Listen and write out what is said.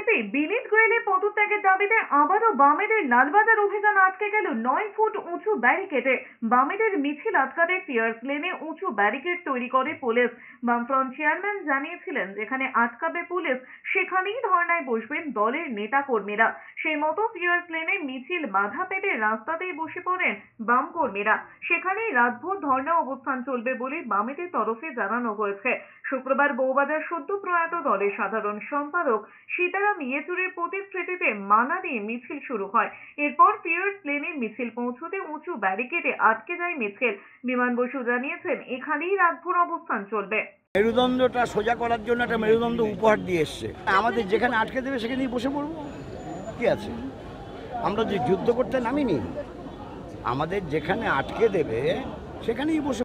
SSC বিনীত গোয়েলের পদত্যাগের দাবিতে আবারও বামেদের লালবাজার অভিযান আটকে গেল 9 ফুট উঁচু ব্যারিকেডে। বামেদের মিছিল আটকাতে ফিয়ার্স লেনে উঁচু ব্যারিকেড তৈরি করে পুলিশ। বামফ্রন্ট চেয়ারম্যান জানিয়েছিলেন, যেখানে আটকাবে পুলিশ সেখানেই ধর্নায় বসবেন দলের নেতা কর্মীরা। সেই মতো ফিয়ার্স লেনে মিছিল বাধা পেতে রাস্তাতেই বসে পড়েন বাম কর্মীরা। সেখানেই রাতভর ধর্না অবস্থান চলবে বলে বামেদের তরফে জানানো হয়েছে। শুক্রবার বউবাজার সদ্য প্রয়াত দলের সাধারণ সম্পাদক সীতারাম ইয়েচুরির প্রতিকৃতিতে মালা দিয়ে মিছিল শুরু হয়। এরপর ফিয়ার্স লেনে মিছিল পৌঁছতে উঁচু ব্যারিকেডে আটকে যায় মিছিল। বিমান বসু জানিয়েছেন, এখানেই রাতভর অবস্থান চলবে। মেরুদণ্ডটা সোজা করার জন্য একটা মেরুদণ্ড উপহার দিয়ে এসছে। আমাদের যেখানে আটকে দেবে সেখানেই বসে পড়বো, কি আছে? আমরা যে যুদ্ধ করতে নামিনি, আমাদের যেখানে আটকে দেবে সেখানেই বসে